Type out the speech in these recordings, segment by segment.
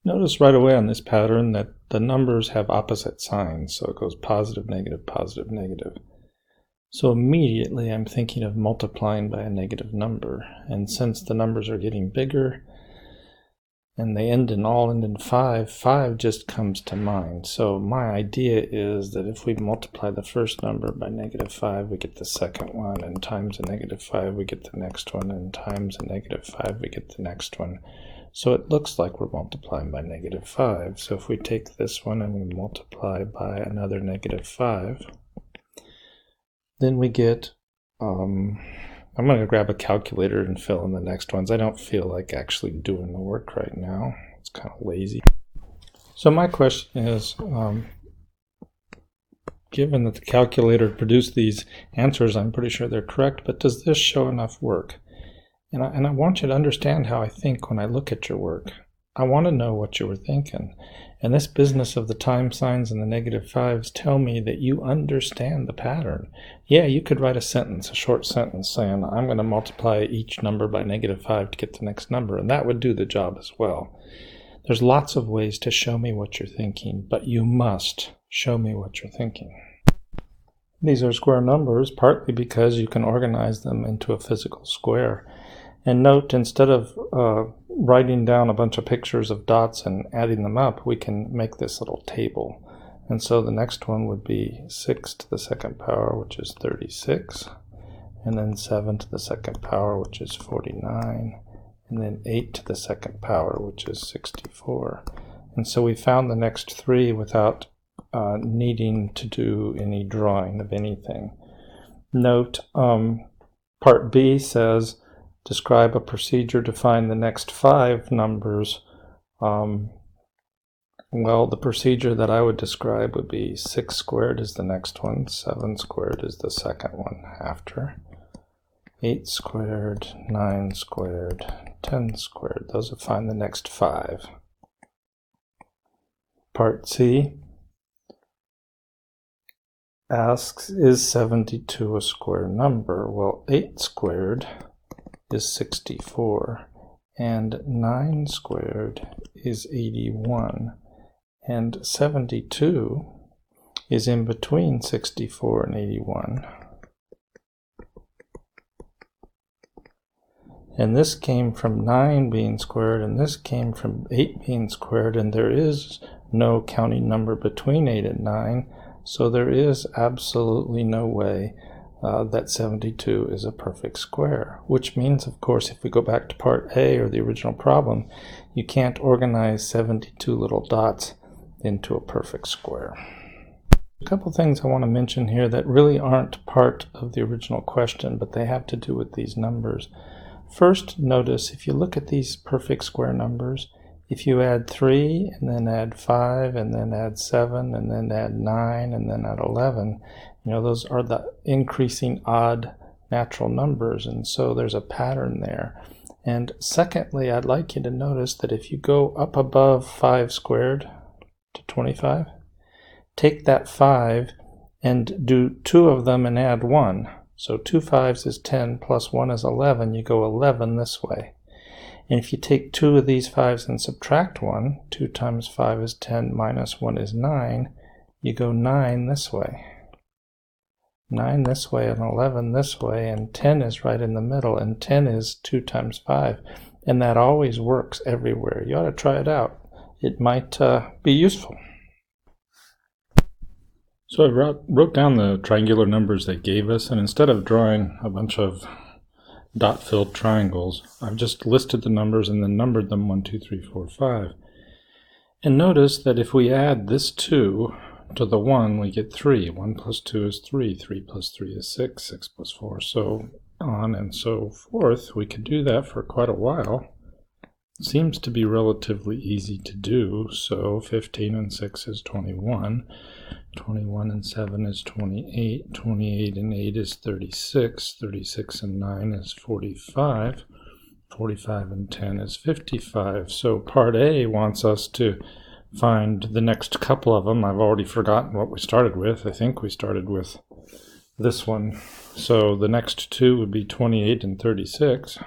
Notice right away on this pattern that the numbers have opposite signs, so it goes positive, negative, positive, negative. So immediately I'm thinking of multiplying by a negative number, and since the numbers are getting bigger and they all end in 5, 5 just comes to mind. So my idea is that if we multiply the first number by negative 5, we get the second one, and times a negative 5, we get the next one, and times a negative 5, we get the next one. So it looks like we're multiplying by negative 5. So if we take this one and we multiply by another negative 5, then we get, I'm going to grab a calculator and fill in the next ones. I don't feel like actually doing the work right now. It's kind of lazy. So my question is, given that the calculator produced these answers, I'm pretty sure they're correct, but does this show enough work? And I want you to understand how I think when I look at your work. I want to know what you were thinking. And this business of the time signs and the negative 5s tell me that you understand the pattern. Yeah, you could write a sentence, a short sentence saying, I'm going to multiply each number by negative 5 to get the next number, and that would do the job as well. There's lots of ways to show me what you're thinking, but you must show me what you're thinking. These are square numbers, partly because you can organize them into a physical square. And note, instead of writing down a bunch of pictures of dots and adding them up, we can make this little table. And so the next one would be 6 to the second power, which is 36, and then 7 to the second power, which is 49, and then 8 to the second power, which is 64. And so we found the next 3 without needing to do any drawing of anything. Note, part B says, describe a procedure to find the next 5 numbers. Well, the procedure that I would describe would be 6 squared is the next one, 7 squared is the second one after, 8 squared, 9 squared, 10 squared. Those will find the next 5. Part C asks, is 72 a square number? Well, 8 squared is 64, and 9 squared is 81, and 72 is in between 64 and 81. And this came from 9 being squared, and this came from 8 being squared, and there is no counting number between 8 and 9, so there is absolutely no way that 72 is a perfect square, which means, of course, if we go back to part A, or the original problem, you can't organize 72 little dots into a perfect square. A couple things I want to mention here that really aren't part of the original question, but they have to do with these numbers. First, notice if you look at these perfect square numbers, if you add 3 and then add 5 and then add 7 and then add 9 and then add 11, you know, those are the increasing odd natural numbers, and so there's a pattern there. And secondly, I'd like you to notice that if you go up above 5 squared to 25, take that 5 and do 2 of them and add 1. So 2 5s is 10 plus 1 is 11. You go 11 this way. And if you take 2 of these 5s and subtract 1, 2 times 5 is 10 minus 1 is 9, you go 9 this way. 9 this way and 11 this way, and 10 is right in the middle, and 10 is 2 times 5. And that always works everywhere. You ought to try it out. It might be useful. So I wrote down the triangular numbers they gave us, and instead of drawing a bunch of dot-filled triangles, I've just listed the numbers and then numbered them 1, 2, 3, 4, 5. And notice that if we add this 2 to the 1, we get 3. 1 plus 2 is 3. 3 plus 3 is 6. 6 plus 4, so on and so forth. We could do that for quite a while. It seems to be relatively easy to do. So 15 and 6 is 21. 21 and 7 is 28. 28 and 8 is 36. 36 and 9 is 45. 45 and 10 is 55. So part A wants us to find the next couple of them. I've already forgotten what we started with. I think we started with this one. So the next two would be 28 and 36.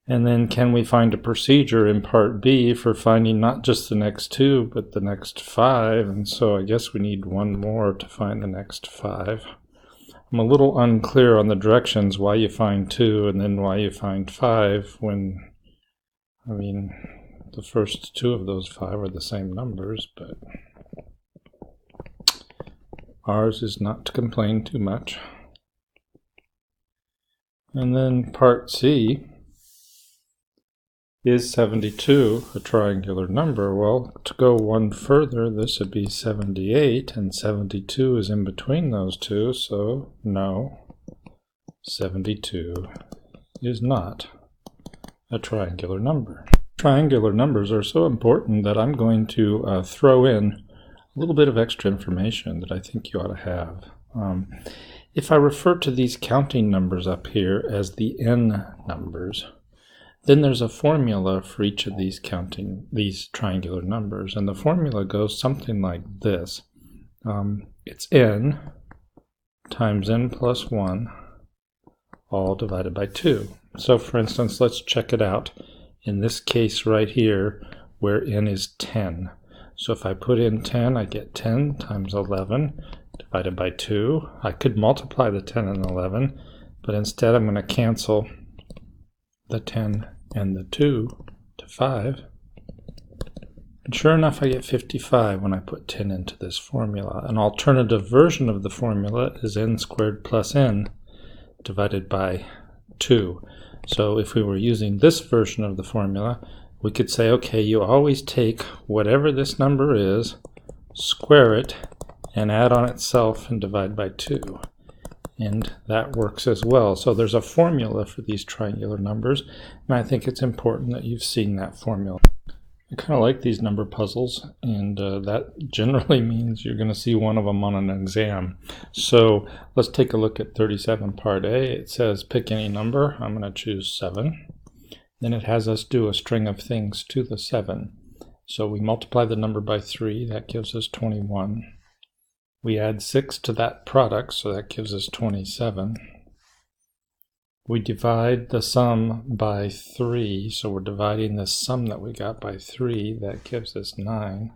And then can we find a procedure in part B for finding not just the next 2, but the next 5? And so I guess we need one more to find the next 5. I'm a little unclear on the directions, why you find 2 and then why you find 5 when, I mean, the first 2 of those 5 are the same numbers, but ours is not to complain too much. And then part C, is 72 a triangular number? Well, to go one further, this would be 78, and 72 is in between those two, so no, 72 is not a triangular number. Triangular numbers are so important that I'm going to throw in a little bit of extra information that I think you ought to have. If I refer to these counting numbers up here as the n numbers, then there's a formula for each of these triangular numbers, and the formula goes something like this. It's n times n plus 1 all divided by 2. So for instance, let's check it out in this case right here where n is 10. So if I put in 10, I get 10 times 11 divided by 2. I could multiply the 10 and 11, but instead I'm going to cancel the 10 and the 2 to 5. And sure enough, I get 55 when I put 10 into this formula. An alternative version of the formula is n squared plus n divided by 2. So if we were using this version of the formula, we could say, okay, you always take whatever this number is, square it, and add on itself and divide by 2. And that works as well. So there's a formula for these triangular numbers, and I think it's important that you've seen that formula. I kind of like these number puzzles, and that generally means you're going to see one of them on an exam. So let's take a look at 37 part A. It says pick any number. I'm going to choose 7. Then it has us do a string of things to the 7. So we multiply the number by 3. That gives us 21. We add 6 to that product, so that gives us 27. We divide the sum by 3, so we're dividing the sum that we got by 3, that gives us 9.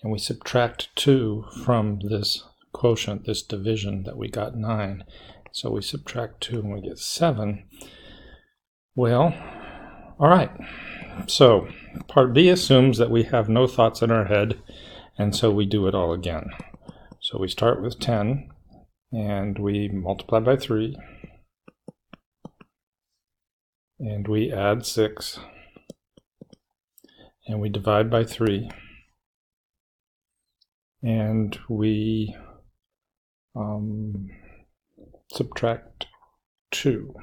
And we subtract 2 from this quotient, this division that we got 9. So we subtract 2 and we get 7. Well, all right. So part B assumes that we have no thoughts in our head, and so we do it all again. So we start with 10, and we multiply by 3, and we add 6, and we divide by 3, and we subtract 2.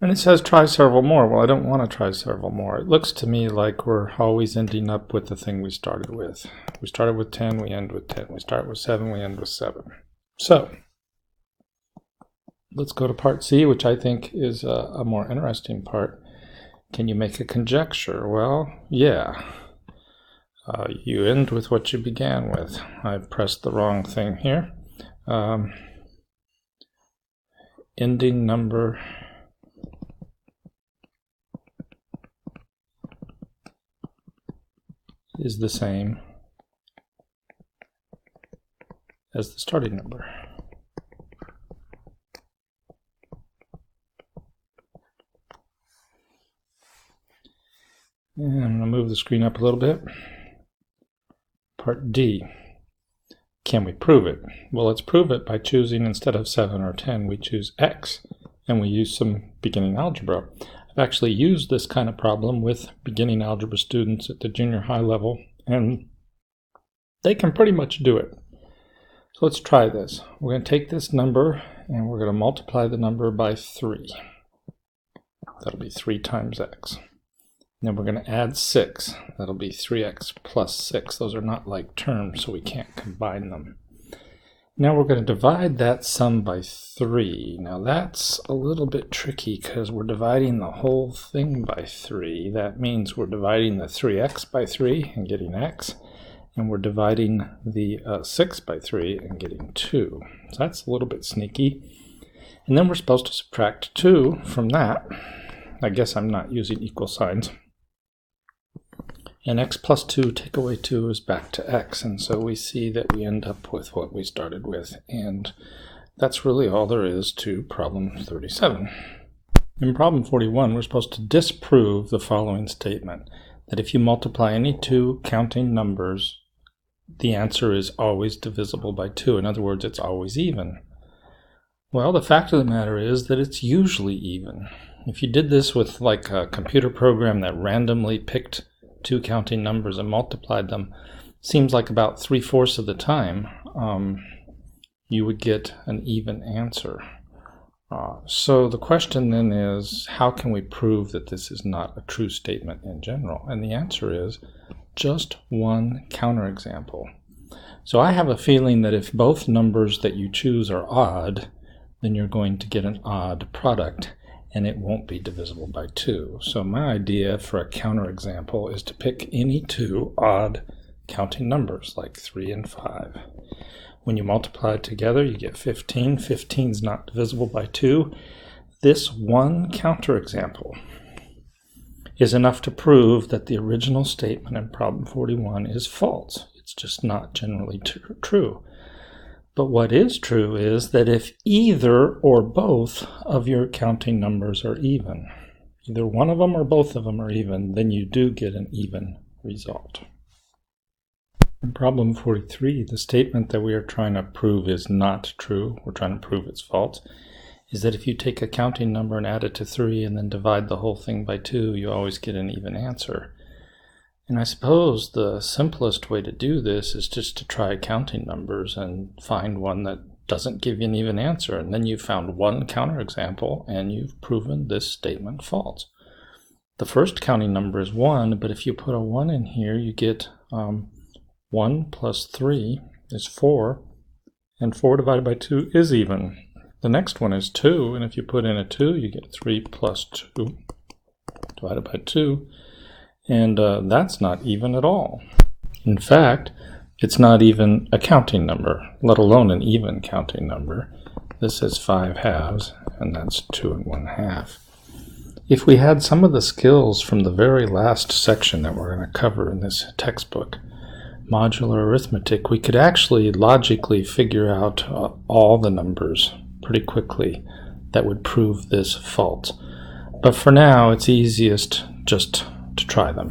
And it says try several more. Well, I don't want to try several more. It looks to me like we're always ending up with the thing we started with. We started with 10, we end with 10. We start with 7, we end with 7. So let's go to part C, which I think is a more interesting part. Can you make a conjecture? Well, yeah. You end with what you began with. I pressed the wrong thing here. Ending number is the same as the starting number. And I'm going to move the screen up a little bit. Part D. Can we prove it? Well, let's prove it by choosing, instead of 7 or 10, we choose X, and we use some beginning algebra. I've actually used this kind of problem with beginning algebra students at the junior high level, and they can pretty much do it. So let's try this. We're going to take this number and we're going to multiply the number by 3. That'll be 3 times x. Then we're going to add 6. That'll be 3x plus 6. Those are not like terms, so we can't combine them. Now we're going to divide that sum by 3. Now that's a little bit tricky because we're dividing the whole thing by 3. That means we're dividing the 3x by 3 and getting x, and we're dividing the 6 by 3 and getting 2. So that's a little bit sneaky. And then we're supposed to subtract 2 from that. I guess I'm not using equal signs. And x plus 2 take away 2 is back to x. And so we see that we end up with what we started with. And that's really all there is to problem 37. In problem 41, we're supposed to disprove the following statement, that if you multiply any two counting numbers, the answer is always divisible by 2. In other words, it's always even. Well, the fact of the matter is that it's usually even. If you did this with like a computer program that randomly picked two counting numbers and multiplied them, seems like about 3/4 of the time you would get an even answer. So the question then is, how can we prove that this is not a true statement in general? And the answer is just one counterexample. So I have a feeling that if both numbers that you choose are odd, then you're going to get an odd product, and it won't be divisible by 2. So my idea for a counterexample is to pick any two odd counting numbers, like 3 and 5. When you multiply together, you get 15. 15 is not divisible by 2. This one counterexample is enough to prove that the original statement in problem 41 is false. It's just not generally true. But what is true is that if either or both of your counting numbers are even, either one of them or both of them are even, then you do get an even result. In problem 43, the statement that we are trying to prove is not true, we're trying to prove it's false, is that if you take a counting number and add it to 3 and then divide the whole thing by 2, you always get an even answer. And I suppose the simplest way to do this is just to try counting numbers and find one that doesn't give you an even answer, and then you've found one counterexample and you've proven this statement false. The first counting number is 1, but if you put a 1 in here, you get 1 plus 3 is 4, and 4 divided by 2 is even. The next one is 2, and if you put in a 2, you get 3 plus 2 divided by 2, and that's not even at all. In fact, it's not even a counting number, let alone an even counting number. This is 5 halves, and that's 2 1/2. If we had some of the skills from the very last section that we're going to cover in this textbook, Modular Arithmetic, we could actually logically figure out all the numbers pretty quickly that would prove this false. But for now, it's easiest just to try them.